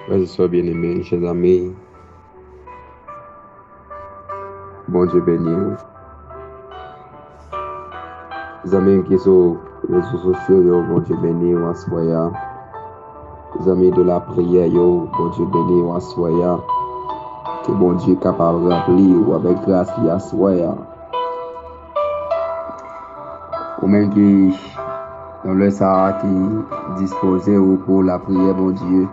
Frères et sœurs bien-aimés, chers amis, bon Dieu béni vous. Les amis qui sont sur les réseaux sociaux, bon Dieu béni vous, assoya. Les amis de la prière, bon Dieu béni vous, assoya. Que bon Dieu est capable de remplir ou avec grâce, il assoya. Ou même qui, dans le Sahara, qui disposait pour la prière, bon Dieu.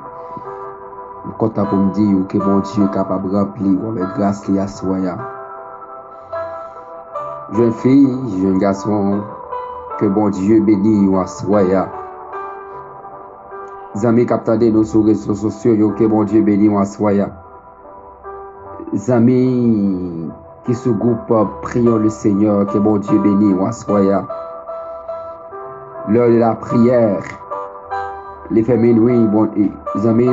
Content pour me dire que bon Dieu est capable de remplir ou avec grâce, il assoya. Jeune fille, jeune garçon, que bon Dieu bénisse ou assoya. Les amis qui attendent nous sur les réseaux sociaux, que bon Dieu bénisse ou assoya. Les amis qui se groupent, prions le Seigneur, que bon Dieu bénisse ou assoya. L'heure de la prière, les familles, oui, bon, les amis,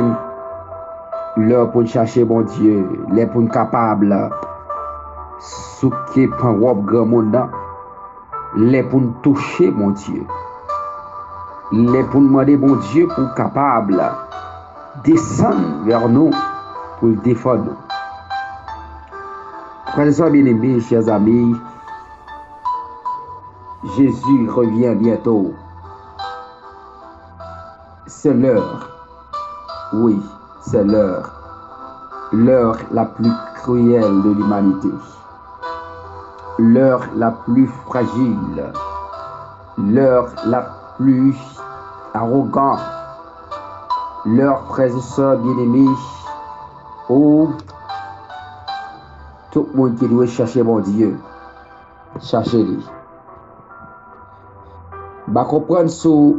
l'heure pour chercher bon Dieu, les pour capables, ce qui est pas grand monde, les pour toucher mon Dieu. Les pour demander bon Dieu pour capable descendre vers nous pour le défendre. Frères et sœurs bien-aimés, chers amis, Jésus revient bientôt. C'est l'heure. Oui, c'est l'heure. L'heure la plus cruelle de l'humanité. L'heure la plus fragile. L'heure la plus arrogante. L'heure, frères et sœurs bien-aimés, où tout le monde qui doit chercher mon Dieu, cherchez-le. Bah comprendre sur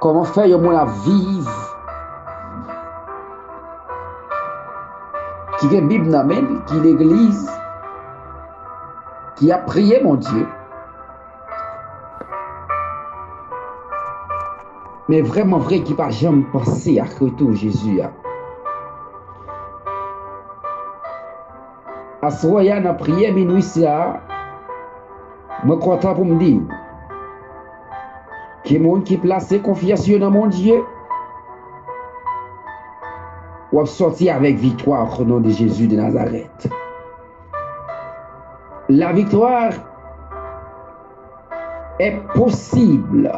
comment faire au moins la vivre qui est Bible n'amène, qui est l'église, qui a prié mon Dieu. Mais vraiment vrai qui pas jamais pensé à retour Jésus. À ce moment dans la prière minuit ça, je suis content pour me dire que les gens qui placent confiance dans mon Dieu vont sortir avec victoire au nom de Jésus de Nazareth. La victoire est possible.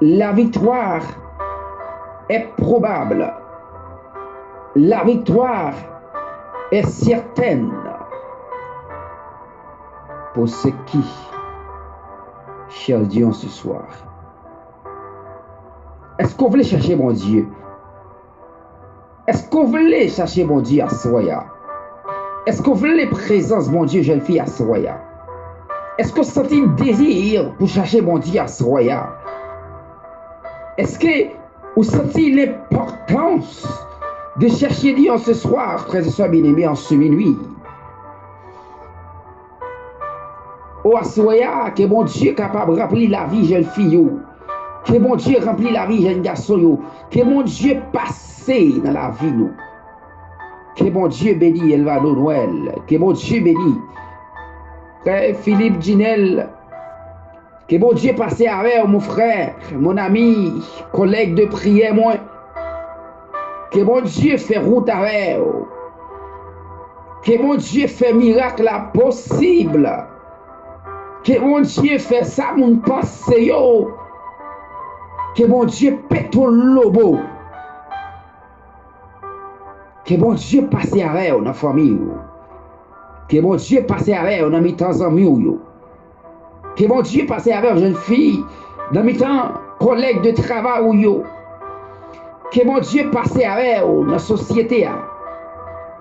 La victoire est probable. La victoire est certaine pour ceux qui cherchent Dieu ce soir. Est-ce qu'on voulait chercher mon Dieu? Est-ce qu'on voulait chercher mon Dieu à Soya? Est-ce qu'on voulait présence mon Dieu, jeune fille à Soya? Est-ce qu'on sentit un désir pour chercher mon Dieu à Soya? Est-ce que vous sentez l'importance de chercher Dieu ce soir, frères et sœurs bien-aimés, en ce minuit? Oh, Assoya, que mon Dieu est capable de remplir la vie, jeune fille. Que mon Dieu remplit la vie, jeune garçon. Que mon Dieu passe dans la vie, nous. Que mon Dieu bénit Elvano Noël. Que mon Dieu bénit frère Philippe Ginel. Que mon Dieu passe avec mon frère, mon ami, collègue de prière, moi. Que mon Dieu fait route avec. Que mon Dieu fait miracle là possible. Que mon Dieu fait ça, mon passé. Que mon Dieu pète ton lobo. Que mon Dieu passe avec dans la famille. Que mon Dieu passe avec dans mes temps amis. Que mon Dieu passe avec une jeune fille dans mes temps collègues de travail. Que mon Dieu passe avec dans la société.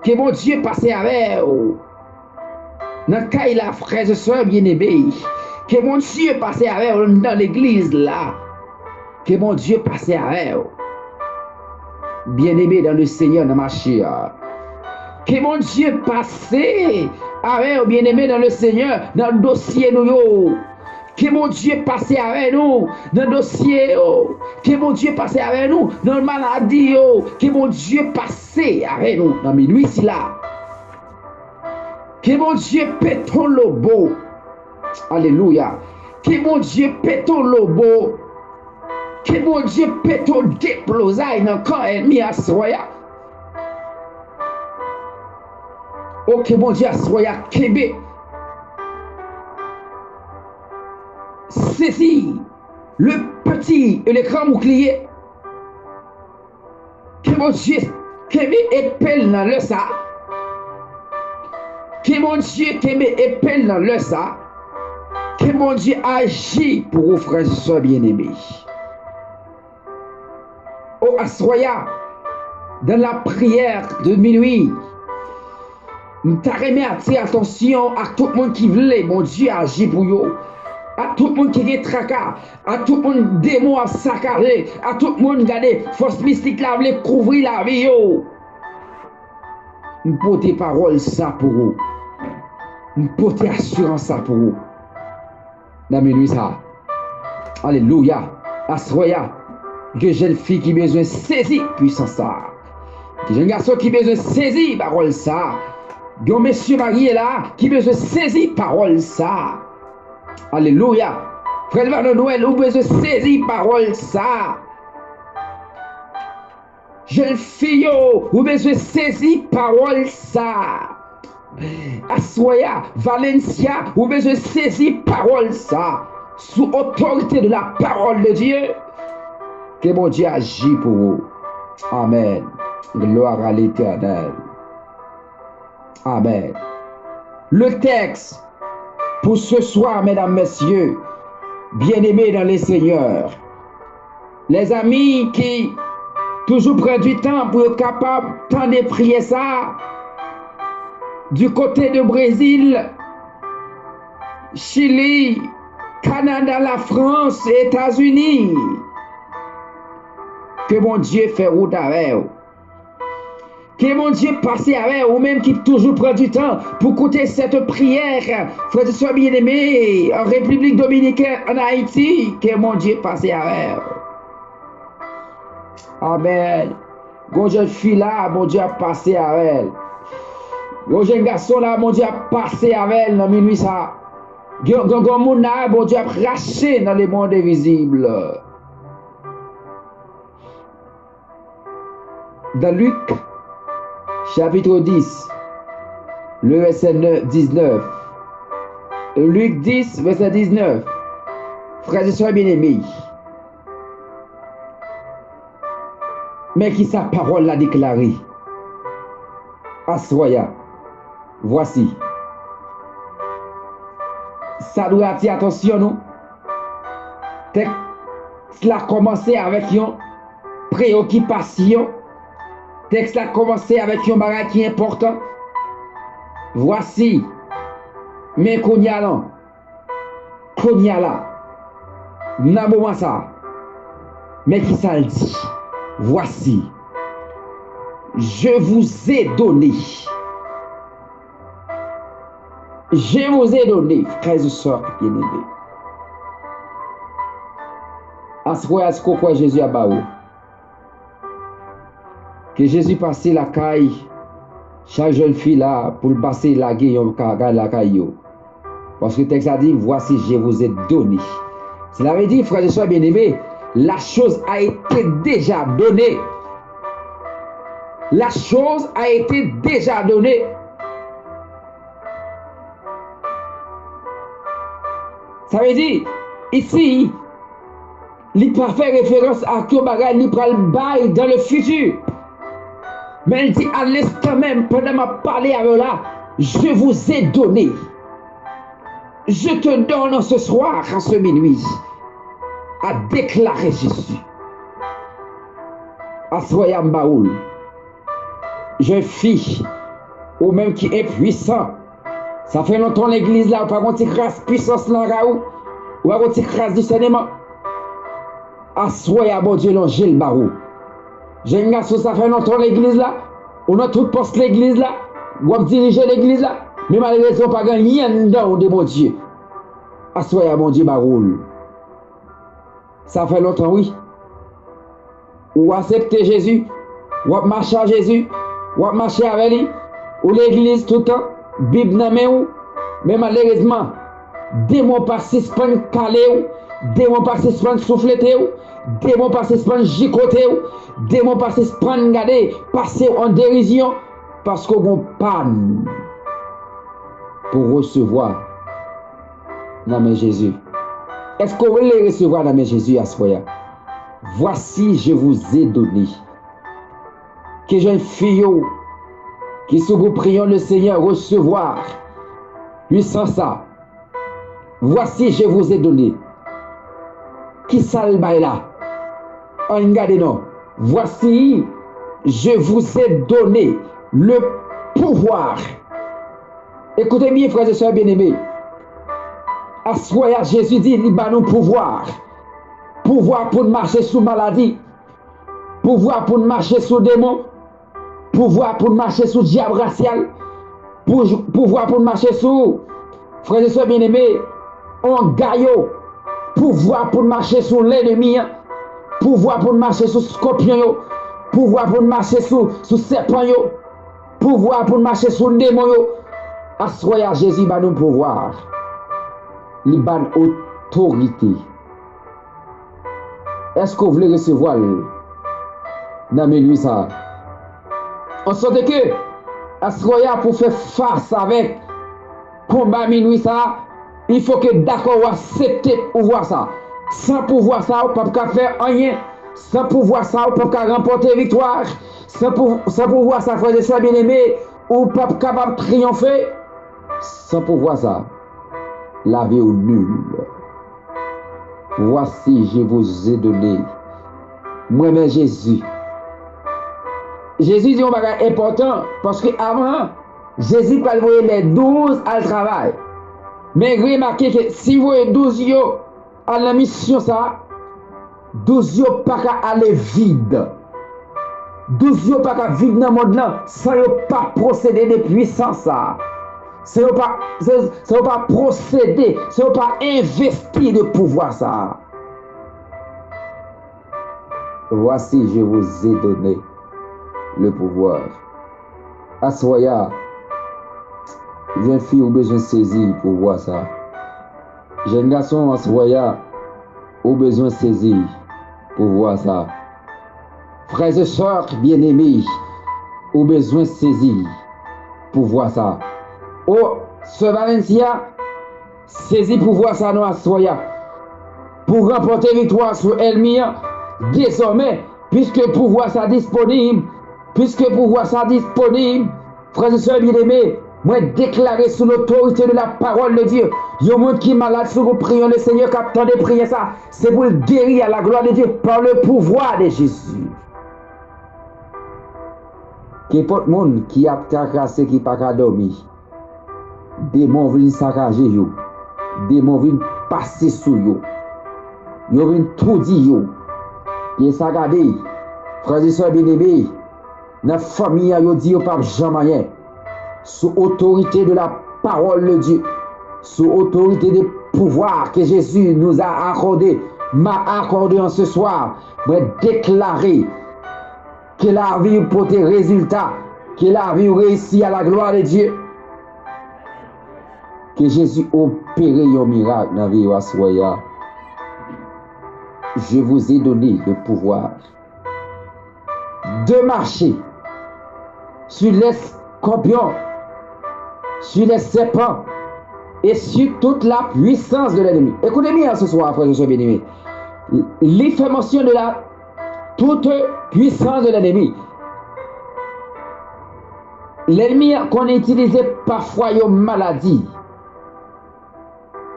Que mon Dieu passe avec dans le cas la frère et soeur bien-aimés. Que mon Dieu passe avec dans l'église là. Que mon Dieu passe avec bien-aimé dans le Seigneur dans ma chère. Que mon Dieu passe avec bien-aimé dans le Seigneur dans le dossier nous. Que mon Dieu passe avec nous dans le dossier. Que mon Dieu passe avec nous dans la maladie. Que mon Dieu passe avec nous dans mes nuits là. Que mon Dieu pète ton lobo. Alléluia. Que mon Dieu pète ton lobo. Que mon Dieu pète au déplosaille dans le camp ennemi à soya. Oh, que mon Dieu à soya Québec. Saisis le petit et le grand bouclier. Que mon Dieu Québec épelle dans le ça. Que mon Dieu Québec épelle dans le ça. Que mon Dieu agit pour vous, frères et sœurs bien-aimés. Oh, assoya, dans la prière de minuit, nous t'arrêtons à attirer attention à tout le monde qui voulait, mon Dieu, agir pour vous. À tout le monde qui est tracas, à tout le monde démon à saccager, à tout le monde garder force mystique là, voulait couvrir la vie. Nous portons parole ça pour vous. Nous portons assurance ça pour vous. Dans minuit ça. Alléluia. Assoya. Que jeune fille qui besoin saisir puissance ça. Que jeune garçon qui besoin saisir parole ça. Que monsieur marié là qui besoin saisir parole ça. Alléluia. Frère Van Noël, vous besoin saisir parole ça. Jeune fille, vous besoin saisir parole ça. Assoya, Valencia, vous besoin saisir parole ça. Sous autorité de la parole de Dieu. Que mon Dieu agit pour vous. Amen. Gloire à l'Éternel. Amen. Le texte pour ce soir, mesdames, messieurs, bien-aimés dans les seigneurs, les amis qui toujours prennent du temps pour être capables de prier ça, du côté de Brésil, Chili, Canada, la France, États-Unis. Que mon Dieu fait route avec vous. Que mon Dieu passe avec vous, même qui toujours prend du temps pour écouter cette prière, frères et sœurs bien-aimés, en République Dominicaine, en Haïti. Que mon Dieu passe avec vous. Amen. Quand jeune fille là, mon Dieu a passé avec elle. Quand jeune garçon là, mon Dieu a passé avec elle dans minuit ça. Quand mon là, mon Dieu a raché dans les mondes invisibles. Dans Luc, chapitre 10, le verset 19. Luc 10, verset 19. Frères et sœurs bien-aimés. Mais qui sa parole l'a déclaré. Assoya. Voici. Ça doit attirer attention, non? Cela a commencé avec une préoccupation. Texte a commencé avec un bagage qui est important. Voici. Mais qu'on y a là. Qu'on y a là. N'a ça. Mais qui ça le dit? Voici. Je vous ai donné. Je vous ai donné, frères et sœurs bien-aimés. À ce que Jésus a baou. Que Jésus passe la caille, chaque jeune fille là, pour le passer la gueule, la caille. Parce que le texte a dit, voici, je vous ai donné. Cela veut dire, frères et sœurs bien-aimés, la chose a été déjà donnée. La chose a été déjà donnée. Ça veut dire, ici, il peut faire référence à tout bagage, il prend le bail dans le futur. Mais il dit à l'instant même, pendant ma parler avec là, je vous ai donné. Je te donne ce soir, en ce minuit, à déclarer Jésus. Assoya Mbaoul, jeune fille, ou même qui est puissant. Ça fait longtemps l'église là, ou pas qu'on grâce puissance là, ou pas qu'on grâce discernement. Assoya bon Dieu, l'angèle barou. J'ai un garçon, ça fait longtemps l'église là, on a tout poste l'église là, ou on dirige l'église là, mais malheureusement, pas rien dedans de mon Dieu. Assoya mon Dieu barou. Ça fait longtemps, oui. Ou accepter Jésus, ou marcher à Jésus, ou marcher avec lui, ou l'église tout le temps, Bible dans main ou, mais malheureusement, démon pas suspendre calé ou, démon passé se prendre souffler, démon passé se prendre gicoter, démon passé se prendre garder, passer en dérision, parce qu'on a panne pour recevoir dans mes Jésus. Est-ce qu'on veut les recevoir dans mes Jésus à ce moment? Voici, je vous ai donné. Que jeune fille qui se vous prions le Seigneur recevoir puissance ça. Voici, je vous ai donné. Qui ça le bail là? Regardez non. Voici, je vous ai donné le pouvoir. Écoutez bien, frères et sœurs bien-aimés. À ce moment, Jésus dit, il va nous pouvoir. Pouvoir pour marcher sous maladie. Pouvoir pour marcher sous démon. Pouvoir pour marcher sous diable racial. Pouvoir pour marcher sous, frères et sœurs bien-aimés, en gaillot. Pouvoir pour marcher sous l'ennemi. Pouvoir pour marcher sous scorpion. Pouvoir pour marcher sous serpent. Pouvoir pour marcher sous démon. À ce moment, Jésus va nous pouvoir. Il va nous autorité. Est-ce que vous voulez recevoir dans mes nuits ça? On sent que à ce moment pour faire face avec combat minuit ça, il faut que d'accord accepter pouvoir ça. Sans pouvoir ça, on ne peut pas faire rien. Sans pouvoir ça, on ne peut pas remporter victoire. Sans pouvoir ça, frères et sœurs bien-aimés, on ne peut pas capable de triompher. Sans pouvoir ça, la vie est nulle. Voici, je vous ai donné. Moi-même, Jésus. Jésus dit un bagage important parce qu'avant, Jésus peut envoyer les 12 à le travail. Mais remarquez que si vous voyez 12 à la mission, ça, 12 pas qu'à aller vide. 12 pas qu'à vivre dans le monde là sans pas procéder de puissance. Ça. Ce n'est pas procéder, ce n'est pas investir de pouvoir ça. Voici, je vous ai donné le pouvoir. Assoya, jeune fille ou besoin de saisir pour voir ça. Jeune garçon, assoya, ou besoin de saisir pour voir ça. Frères et sœurs bien-aimés, ou besoin de saisir pour voir ça. Oh, ce Valencia, saisis pour voir ça, nous assoya. Pour remporter victoire sur Elmia, désormais, puisque pouvoir ça disponible, frères et sœurs bien-aimés, moi déclarer sous l'autorité de la parole de Dieu, il y a un monde qui est malade, si nous prions le Seigneur, qui attend de prier ça, c'est pour le guérir à la gloire de Dieu par le pouvoir de Jésus. Qu'importe monde qui a tracassé, qui n'a pas dormi, démons viennent saccager, démons viennent passer sous eux, ils viennent tout dire, ils sont saccagés, frères et sœurs bien-aimés. Dans la famille, ils disent pas jamais sous autorité de la parole de Dieu, sous autorité des pouvoirs que Jésus nous a accordé, m'a accordé en ce soir, pour déclarer que la vie porte résultat, que la vie réussit à la gloire de Dieu, que Jésus opère un miracle dans la vie de Soya. Je vous ai donné le pouvoir de marcher sur les scorpions, sur les serpents et sur toute la puissance de l'ennemi. Écoutez bien ce soir, frères et sœurs bien-aimés. Il fait mention de la toute puissance de l'ennemi. L'ennemi qu'on utilisait parfois une maladie.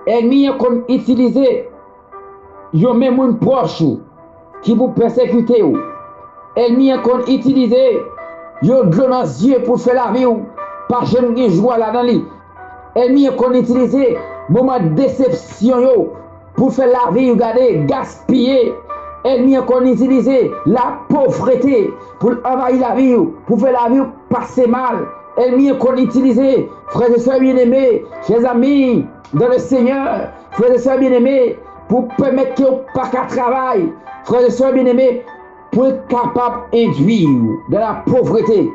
L'ennemi qu'on utilisait même une proche qui vous persécute. L'ennemi qu'on utilisait yo de l'eau dans les yeux pour faire la vie ou pas jeune qui joue là dans lui. L'ennemi qu'on utilisait moment de déception yo pour faire la vie ou garder gaspiller. L'ennemi qu'on utilisait la pauvreté pour envahir la vie ou pour faire la vie ou passer mal. L'ennemi qu'on utilisait, frères et sœurs bien-aimés, chers amis dans le Seigneur, frères et sœurs bien-aimés, pour permettre que vous pas qu'à travail, frères et sœurs bien-aimés, pour être capable d'induire dans la pauvreté.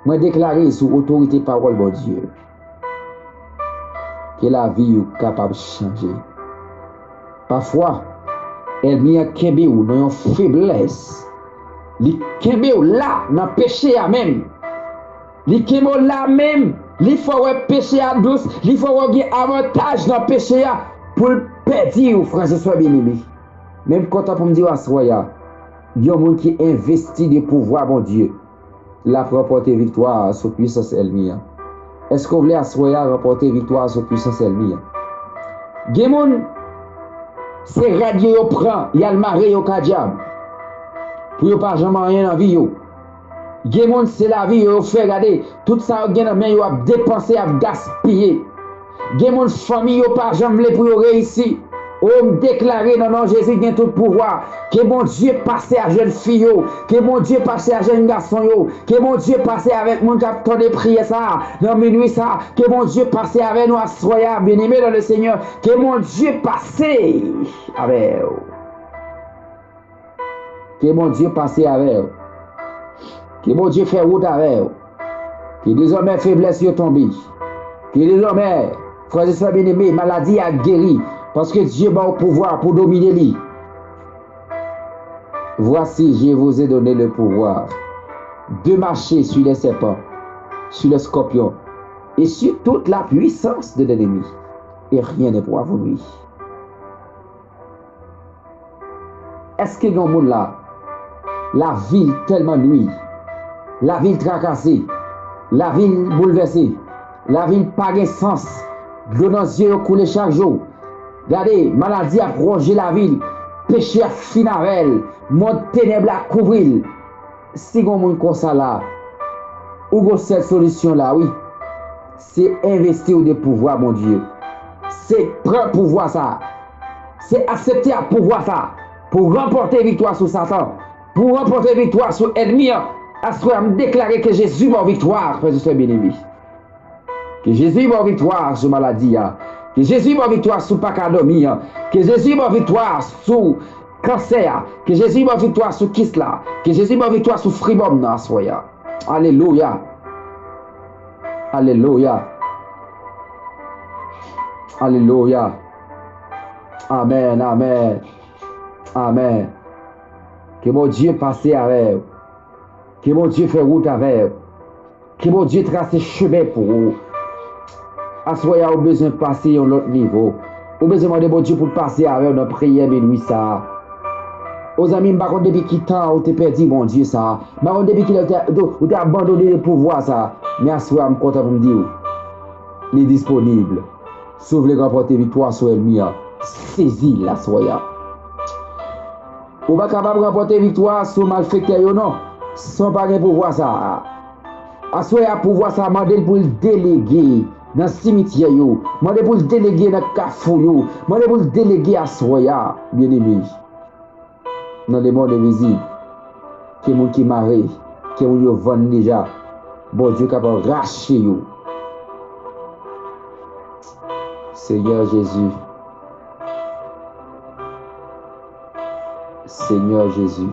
Moi déclarer sous autorité parole de Dieu que la vie est capable de changer. Parfois, ennemi a kembe ou dans une faiblesse. Li kembe ou là dans péché à même. Li kembe ou là même. Li faut péché à douce. Li faut avoir avantage dans péché à pour le perdre ou frère soit bien aimé. Même quand on me dit à soya, il y a un monde qui investit de pouvoir mon Dieu. La remporter victoire sur puissance ennemi. Est-ce qu'on voulait à soya remporter victoire sur puissance ennemi? Gen c'est radio yo prend, y a le maré yo ka diable. Pour yo pas jamais rien dans vie yo. Gen moun c'est la vie yo fait regarder tout ça gen dans main yo a dépenser a gaspiller. Gen moun famille yo pas jamais pour yo réussir. On déclarer dans nom Jésus gen tout pouvoir. Que mon Dieu passe à jeune fille yo, que mon Dieu passe à jeune garçon yo, que mon Dieu passe avec mon capteur de prière ça, dans minuit ça, que mon Dieu passe avec nous à soya bien-aimé dans le Seigneur, que mon Dieu passe avec vous. Que mon Dieu passe avec vous. Que mon Dieu fait route avec vous. Que désormais faiblesse yo tombé. Que désormais, frères et sœurs bien-aimés, maladie a guéri. Parce que Dieu a le pouvoir pour dominer lui. Voici, je vous ai donné le pouvoir de marcher sur les serpents, sur les scorpions et sur toute la puissance de l'ennemi. Et rien ne pourra vous nuire. Est-ce que dans le monde là, la ville tellement nuit, la ville tracassée, la ville bouleversée, la ville pas de sens, l'eau dans les yeux coule chaque jour. Regardez, maladie a rongé la ville, péché a fini avec elle, monde ténèbres a couvrir. Si on monde comme ça là, ou cette solution là, oui, c'est investir de pouvoir, mon Dieu. C'est prendre pouvoir ça. C'est accepter à pouvoir ça. Pour remporter victoire sur Satan. Pour remporter victoire sur l'ennemi. À ce moment, déclarer que Jésus va victoire, frères et sœurs bien-aimés. Que Jésus va victoire sur maladie. Que Jésus va victoire sur pacadamie. Que Jésus va victoire sur cancer. Que Jésus va victoire sur kisla. Que Jésus va victoire sur fribom. Alléluia. Alléluia. Alléluia. Amen, amen. Amen. Que mon Dieu passe avec vous. Que mon Dieu fait route avec vous. Que mon Dieu trace chemin pour vous. Assoyez au besoin de passer à un autre niveau. Au besoin de mon Dieu pour passer avec notre prière minuit ça. Aux amis, par contre, depuis qui temps, on t'a perdu, mon Dieu, ça. Par contre, depuis qu'il a abandonné le pouvoir, ça. Mais assoyez, je suis content pour me dire. Il est disponible. Sauf les remporter victoire sur l'ennemi. Saisis la soya. Ou pas capable de remporter victoire sur malfecteur, non. Sans pas de pouvoir, ça. Assoyez à pouvoir, ça. Mandez pour le déléguer dans le cimetière. Mandez pour le déléguer dans le cafou. Mandez pour le déléguer à soya, bien aimé. Dans le monde invisible, qui est moun qui marre, qui est moun yo vend déjà, bon Dieu capable de racher yo. Seigneur Jésus, Seigneur Jésus,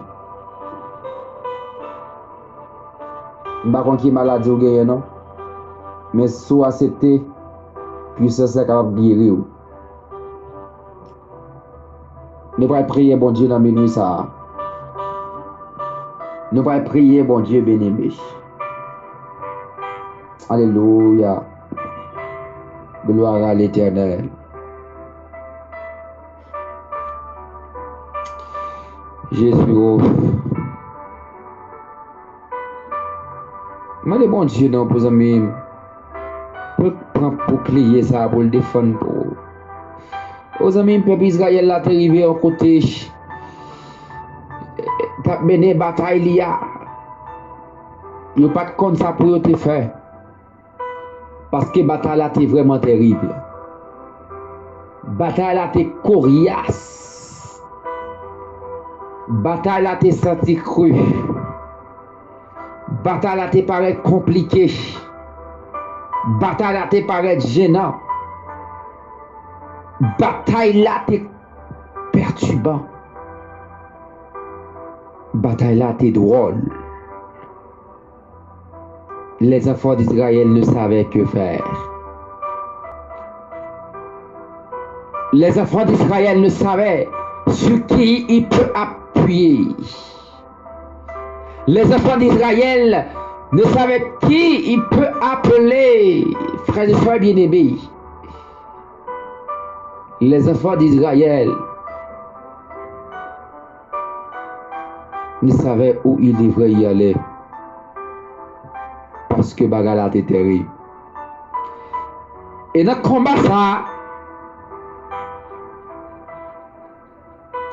m'pa kon ki maladie ou gagne non, mais sous accepter, puissance est capable de guérir. Nous allons prier, bon Dieu, dans minuit ça. Nous allons prier, bon Dieu, bien-aimé. Alléluia. Gloire à l'Éternel. Jésus, oh. Moi, le bon Dieu, non, pour amis, pour plier ça, pour le défendre, pour. Aux amis, le peuple Israël là, t'es arrivé à côté. T'as mené bataille là. Il n'y a pas de compte ça pour te faire. Parce que bataille là, t'es vraiment terrible. Bataille là, t'es coriace. Bataille là, t'es senti cru. Bataille là, t'es paraît compliqué. Bataille là, t'es paraît gênant. Bataille là, t'es perturbant. Bataille là, t'es drôle. Les enfants d'Israël ne savaient que faire. Les enfants d'Israël ne savaient sur qui il peut appuyer. Les enfants d'Israël ne savaient qui il peut appeler. Frères et sœurs bien-aimés, les enfants d'Israël ne savaient où ils devraient y aller parce que Bagala était terrible. Et dans le combat, ça,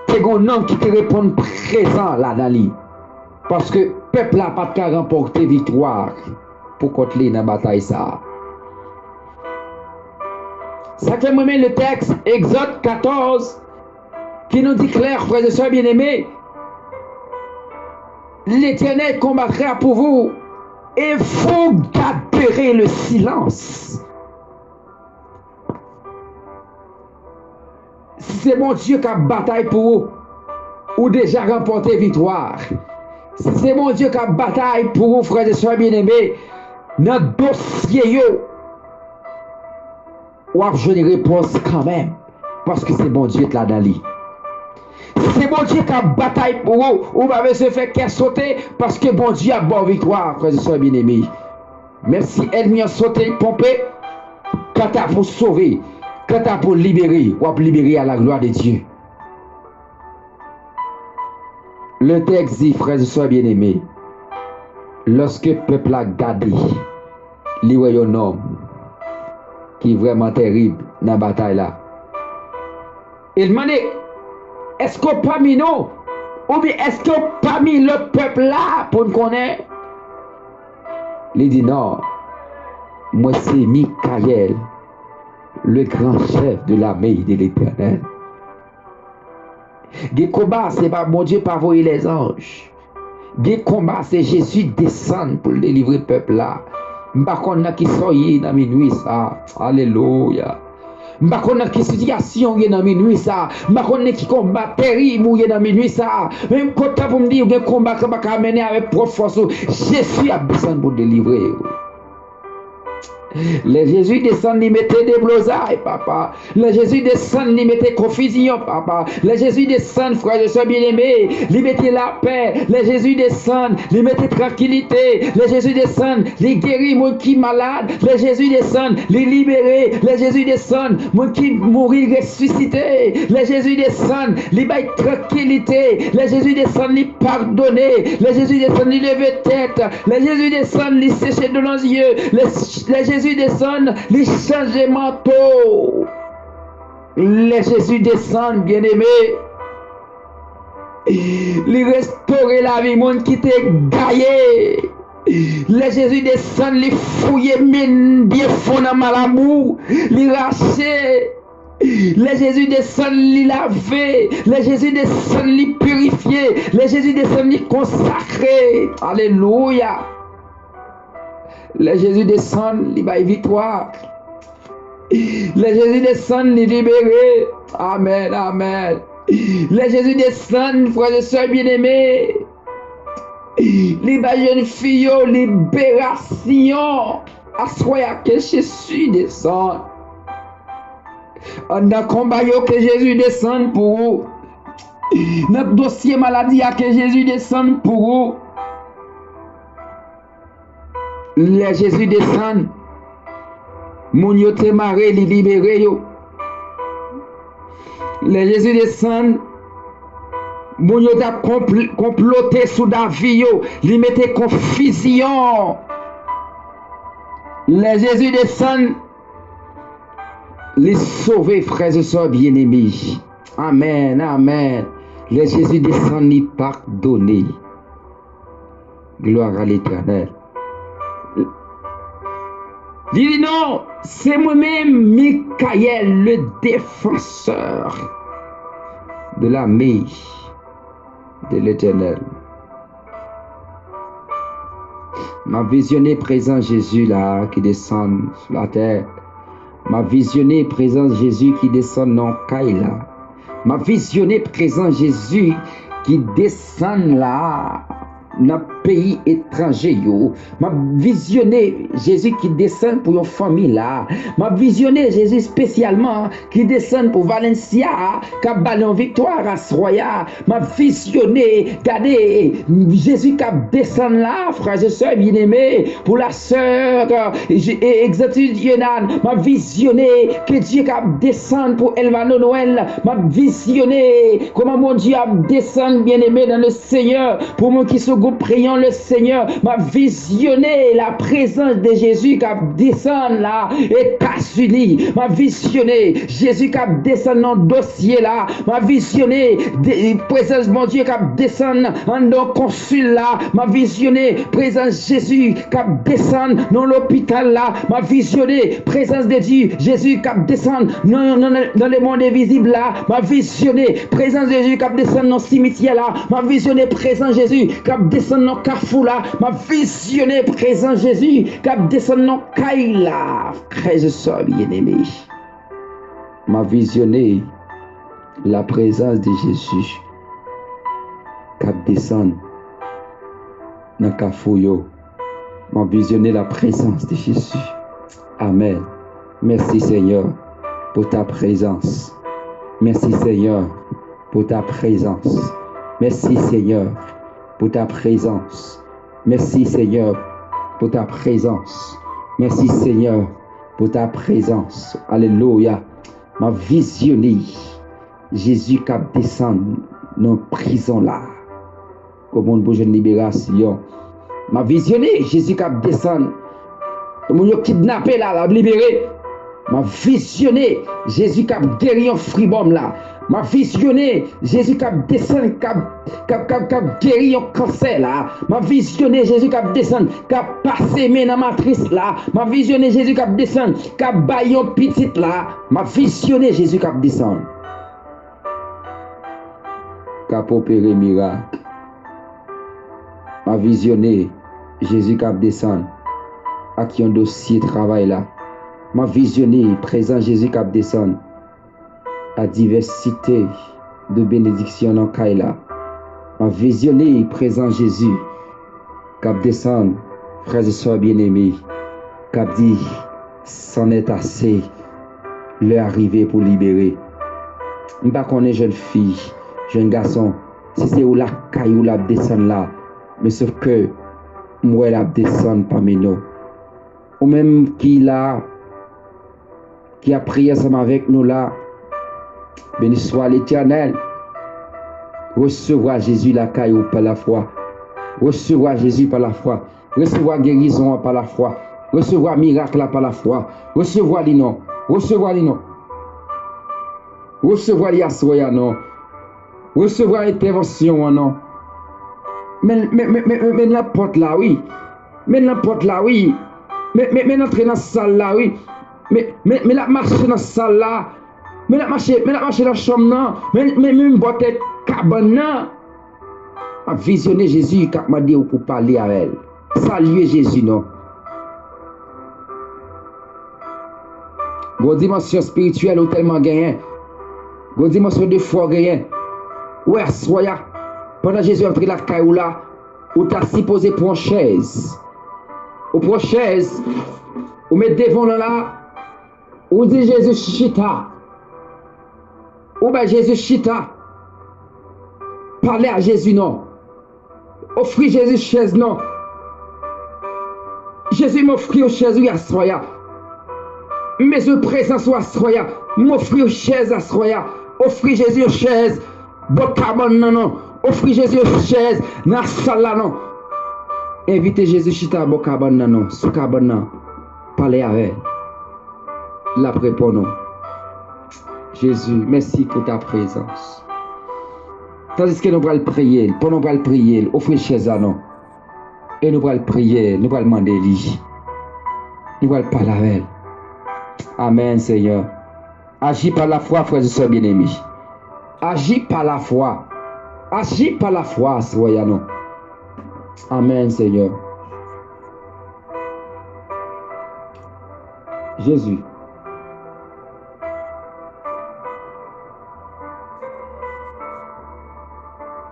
c'est un homme qui te répond présent là dans lui. Parce que le peuple n'a pas de remporter victoire pour contre dans la bataille. Ça fait moi le texte, Exode 14, qui nous dit clair, frères et sœurs bien-aimés, l'Éternel combattra pour vous et vous garderez le silence. Si c'est mon Dieu qui a bataille pour vous, ou déjà remporté victoire. Si c'est mon Dieu qui a bataille pour vous, frères et sœurs bien-aimés, dans le dossier, ou avez une réponse quand même, parce que c'est mon Dieu qui l'a dans lui. Si c'est mon Dieu qui a bataille pour vous, ou avez se fait qu'elle sauter, parce que mon Dieu a bonne victoire, frères et sœurs bien-aimés. Même si ennemi a sauté, pompé, quand tu as pour sauver, quand tu as pour libérer, ou pour libérer à la gloire de Dieu. Le texte dit, frères et sœurs bien-aimés, lorsque le peuple a gardé, il y a un homme qui est vraiment terrible dans la bataille là. Il demandait, est-ce que parmi nous, ou bien est-ce que parmi le peuple là, pour nous connaître? Il dit non, moi c'est Michael, le grand chef de l'armée de l'Éternel. Des combats, c'est pas mon Dieu, pas envoyer les anges. Des combats, c'est Jésus descendre pour délivrer le peuple là. M'bakonna qui soyez dans minuit ça. Alléluia. M'bakonna qui situation dans minuit ça. M'bakonna qui combat terrible dans minuit ça. Même quand pour me dire que combat que va mener avec propre force, Jésus a besoin pour délivrer. Le Jésus descend, il mettait des blosailles, papa. Le Jésus descend, il mettait confusion, papa. Le Jésus descend, frère et soeur bien-aimés, il mettait la paix. Le Jésus descend, il mettait tranquillité. Le Jésus descend, il guérit moi qui malade. Le Jésus descend, il libéré. Le Jésus descend, moi qui mourit ressuscité. Le Jésus descend, il baille tranquillité. Le Jésus descend, il pardonner. Le Jésus descend, il lever tête. Le Jésus descend, il sécher de nos yeux. Le Jésus descend, il change manteau. Le Jésus descend, bien-aimé. Il restaure la vie, monde qui t'est gaillé. Le Jésus descend, il fouille mine bien fond dans malamour, il raché. Le Jésus descend, il lavé. Le Jésus descend, il purifié. Le Jésus descend, il consacré. Alléluia. Le Jésus descend, il va victoire. Le Jésus descend, il libéré. Amen, amen. Le Jésus descend, frères et sœurs bien-aimés. Il va jeune fille, libération. Assoya que Jésus descend. On a combat que Jésus descend pour vous. Notre dossier maladie a que Jésus descend pour vous. Le Jésus descend. Moun yo te maré, li libéré yo. Le Jésus descend. Moun yo ta comploté sous David yo, li mette confusion. Le Jésus descend. Les sauver, frères et sœurs bien-aimés. Amen, amen. Le Jésus descend, les pardonner. Gloire à l'Éternel. Il dit non, c'est moi-même, Michael, le défenseur de l'armée de l'Éternel. M'a visionné présent Jésus là, qui descend sur la terre. M'a visionné présent Jésus qui descend dans Kaila. M'a visionné présent Jésus qui descend là dans le pays étranger. M'a visionné Jésus qui descend pour une famille là. M'a visionné Jésus spécialement qui descend pour Valencia, qui a ballon victoire à Soya. M'a visionné, regardez, Jésus qui descend là, frères et sœurs bien-aimés, pour la sœur Exalted Yenan. M'a visionné que Dieu qui descend pour Elvano Noël. M'a visionné comment mon Dieu a descend bien-aimé dans le Seigneur. Pour moi qui sont priant le Seigneur, m'a visionné la présence de Jésus qui descend là, États-Unis, m'a visionné Jésus qui descend dans le dossier là, m'a visionné la présence de mon Dieu qui descend dans le consul là, m'a visionné présence Jésus qui descend dans l'hôpital là, m'a visionné présence de Dieu, Jésus qui descend dans le monde invisible là, m'a visionné présence de Jésus qui descend dans le cimetière là, m'a visionné présence Jésus qui descend dans le carrefour là, m'a visionné présent Jésus qui descend dans le caille là, frères et sœurs bien-aimés, m'a visionné la présence de Jésus qui descend dans le carrefour, m'a visionné la présence de Jésus. Amen. Merci Seigneur pour ta présence. Merci Seigneur pour ta présence. Merci Seigneur pour ta présence. Merci Seigneur pour ta présence. Merci Seigneur pour ta présence. Alléluia. M'a visionné Jésus qui descend dans la prison là. Comme on bouge une libération. M'a visionné Jésus qui descend. Comme on kidnappé là, la libéré. M'a visionné Jésus qui a guéri un fribom là. M'a visionné Jésus qui a descendu, qui a guéri un cancer là. M'a visionné Jésus qui a descendu, qui a passé dans ma matrice là. M'a visionné Jésus qui a descendu, qui a baillé un petit là. M'a visionné Jésus qui a descendu, qui a opéré miracle. M'a visionné Jésus qui a descendu, à qui un dossier travail là. M'a visionné présent Jésus qui a descendu, à diversité de bénédictions dans Kaila. M'a visionné présent Jésus qui a descendu, frères et sœurs bien-aimés, qui a dit c'en est assez, l'heure arrivée pour libérer. Je ne sais pas qu'on est jeune fille, jeune garçon, si c'est où la caille ou la descend là, mais sauf que moi la descend parmi nous. Ou même qui a prié ensemble avec nous là, béni soit l'Éternel. Recevoir Jésus la caille par la foi. Recevoir Jésus par la foi. Recevoir guérison par la foi. Recevoir miracle par la foi. Recevoir les noms. Recevoir les noms. Recevoir les assoya non. Recevoir intervention non. Mais la porte là oui. Mais la porte là oui. Mais l'entrée dans la salle là oui. Mais la marche dans la salle là. Mais la marche dans la chambre non. Mais même botte cabane non. A visionner Jésus qui m'a dit pour parler à elle. Saluer Jésus non. Une dimension spirituelle ou tellement gagnée. Une dimension de foi gagnée. Ouais, soya. Pendant Jésus entre la caille là, ou t'as supposé pour une chaise. Ou pour une chaise, ou met devant là, ou dit Jésus chita. Ou bien Jésus chita. Parlez à Jésus non. Offrir Jésus chaise non. Jésus m'offrit aux chaises à soya. Mais je présence à soya. M'offrir aux chaises à soya. Offrir Jésus aux chaises. Bocabon non non. Offrir Jésus aux chaises. Dans la salle là non. Invitez Jésus chita bocabon non non. Sous cabane non. Parlez avec. La répond non. Jésus, merci pour ta présence. Tandis que nous allons prier, pendant nous allons prier, offrir chaise à nous. Et nous allons prier, nous allons demander lui. Nous allons parler avec elle. Amen, Seigneur. Agis par la foi, frères et sœurs bien-aimés. Agis par la foi. Agis par la foi, soyons-nous. Amen, Seigneur. Jésus.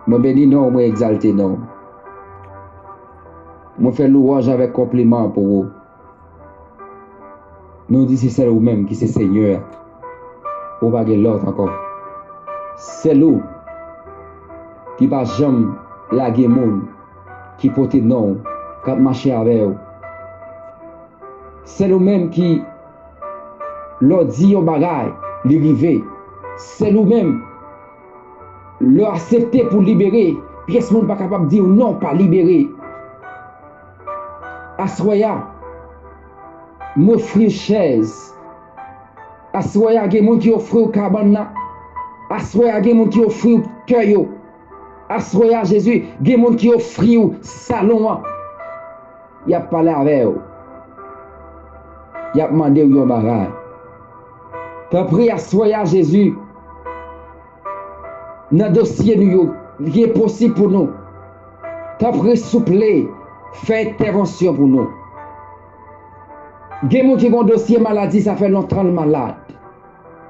Moi bénis non, moi exalté non. Moi fais louange avec compliment pour vous. Nous disons c'est vous-même qui c'est Seigneur. Ou pas l'autre encore. C'est nous qui va jamais la monde qui porte non, qui marcher avec vous. C'est nous-mêmes qui leur dit au bagage, l'arrivée. C'est nous-mêmes leur accepter pour libérer. Puis ce monde pas capable de dire non, pas libérer. Assoya, m'offrir chaise. Assoya, il y a des gens qui offrent cabane. Assoya, il y a des gens qui offrent cœur. Assoya, Jésus, il y a des gens qui offrent salon. Il a parlé avec eux. Il a demandé au bagage. T'as pris assoya, Jésus. Dans le dossier qui est possible pour nous. T'as pris souple, fait intervention pour nous. Il y a des gens qui ont un dossier maladie, ça fait longtemps le malade.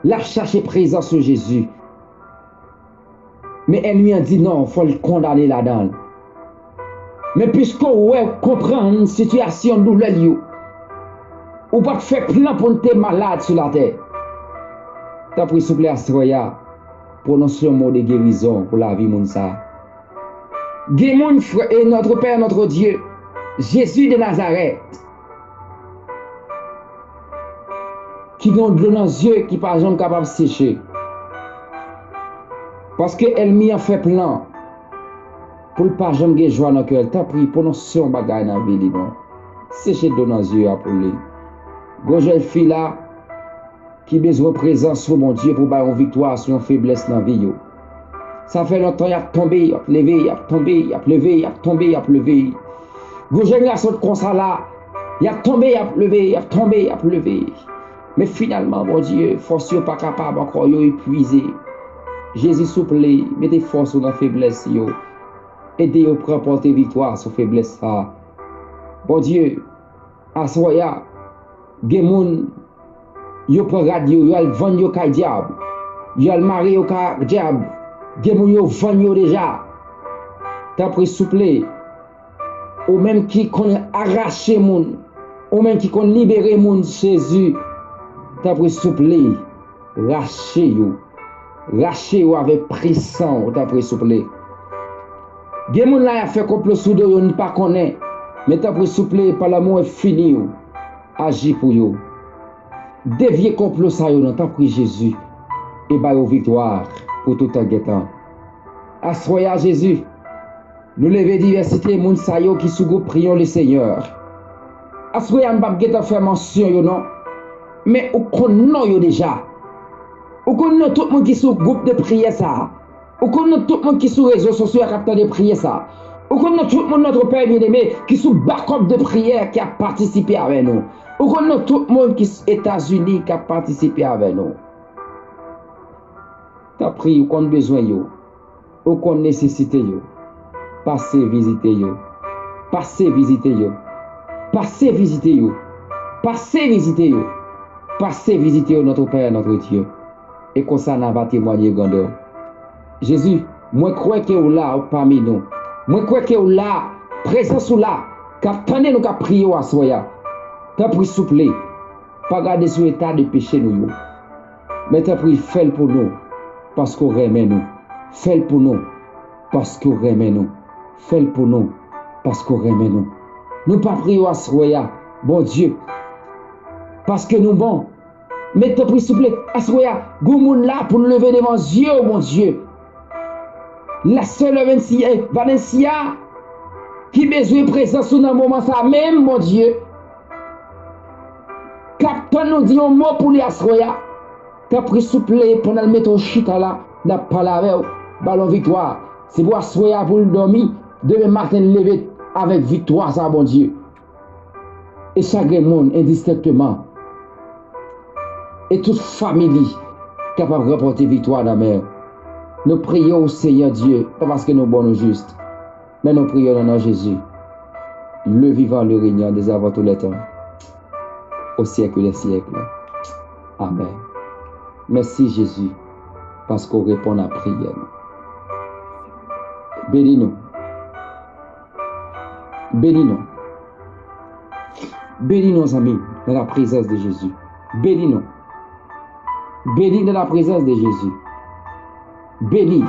Là, chercher présence sur Jésus. Mais elle lui a dit non, il faut le condamner là-dedans. Mais puisqu'on comprend une situation douloureuse, ou pas faire plan pour être malade sur la terre. T'as pris souple à Soya, prononcer un mot de guérison pour la vie Mounsa. Guémon et notre Père, notre Dieu, Jésus de Nazareth, qui ont de l'eau dans les yeux, qui pas jamais capable de sécher. Parce qu'elle m'y a fait plan pour ne pas jamais de joie dans le cœur. T'as pris prononcer un bagage dans la vie. Sécher de l'eau dans les yeux pour lui. Une jeune fille là, qui a besoin de présence sur mon Dieu pour avoir une victoire sur une faiblesse dans la vie. Ça fait longtemps, il a tombé, il a levé, il a tombé, il a levé, il a tombé, il a levé. Une génération de comme ça là, il a tombé, il a levé, il a tombé, il a levé. Mais finalement, mon Dieu, force n'est pas capable encore, il est épuisé. Jésus souple, mettez force dans la faiblesse. Aidez-vous à remporter victoire sur la faiblesse. Bon Dieu, assoya, des gens qui prennent radio, ils vendent au diable, ils marient au diable, des gens qui vendent déjà. T'as pris souple, ou même qui ont arraché les gens, ou même qui ont libéré les gens Jésus. T'as pris souple, raché avec pression, t'as pris souple. Des gens là qui ont fait complot sous deux, ils ne pas connaissent, mais t'as pris souple, par l'amour est fini, agis pour eux. Dévier complot ça, t'as pris Jésus, et bah victoire pour tout un guettant. Assoya Jésus, nous lever diversité, moun sa yo qui sous groupe prions le Seigneur. Assoya m'bap guettant faire mention yo non, mais ou connaît yo déjà. Ou connaît tout le monde qui sous groupe de prière ça. Ou connaît tout le monde qui sous réseaux sociaux à capter de prière ça. Ou connaît tout le monde notre Père bien-aimé qui sous backup de prière qui a participé avec nous. Ou connaît tout le monde qui sont aux États-Unis qui a participé avec nous. T'as pris ou qu'on a besoin yo. Ou qu'on nécessité yo. Passez visiter yo. Passez visiter yo. Passez visiter yo. Passez visiter yo. Passez visiter yo notre Père, notre Dieu. Et comme ça, n'a pas témoigné grandeur. Jésus, moi crois que vous là parmi nous. Moi crois que vous là, présence ou là, qu'attendez nous qu'à prier à soya. T'as pris souple. Pas garder sur l'état de péché nous. Mais t'as pris fait pour nous. Parce qu'on remet nous. Fais pour nous. Parce qu'on remet nous. Fais pour nous. Parce qu'on remet nous. Nous pas prions à soya. Bon Dieu. Parce que nous bon. Mais t'as pris souple. À soya. Goumoun là pour nous lever devant Dieu, mon Dieu. La seule Valencia qui besoin de présence dans le moment ça même, mon Dieu. Captain nous dit un mot pour les Asroya. T'as pris souple pendant le mettre au chita là, n'a pas lavé, ballon victoire. C'est pour Asroya pour le dormir, demain matin lever avec victoire, ça, bon Dieu. Et chaque monde indistinctement. Et toute famille capable de remporter victoire dans la mer. Nous prions au Seigneur Dieu, pas parce que nous sommes bons ou justes, mais nous prions dans nom Jésus, le vivant, le régnant des avant tous les temps, au siècle des siècles. Amen. Merci Jésus, parce qu'on répond à la prière. Bénis-nous. Bénis-nous. Bénis nos amis dans la présence de Jésus. Bénis-nous. Bénis dans la présence de Jésus. Bénis.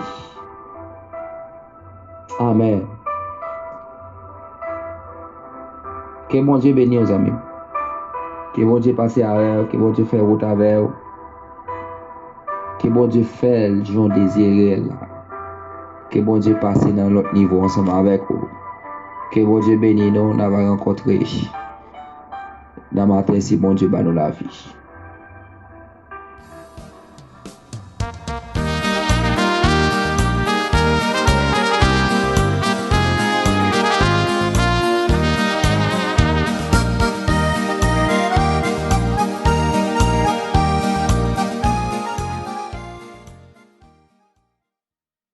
Amen. Que mon Dieu bénisse nos amis. Que mon Dieu passe avec eux. Que mon Dieu fait route avec eux. Que mon Dieu fait le jour désiré. Que mon Dieu passe dans l'autre niveau ensemble avec vous. Que mon Dieu bénisse nous. Nous avons rencontré dans matin si bon Dieu bat nous la vie.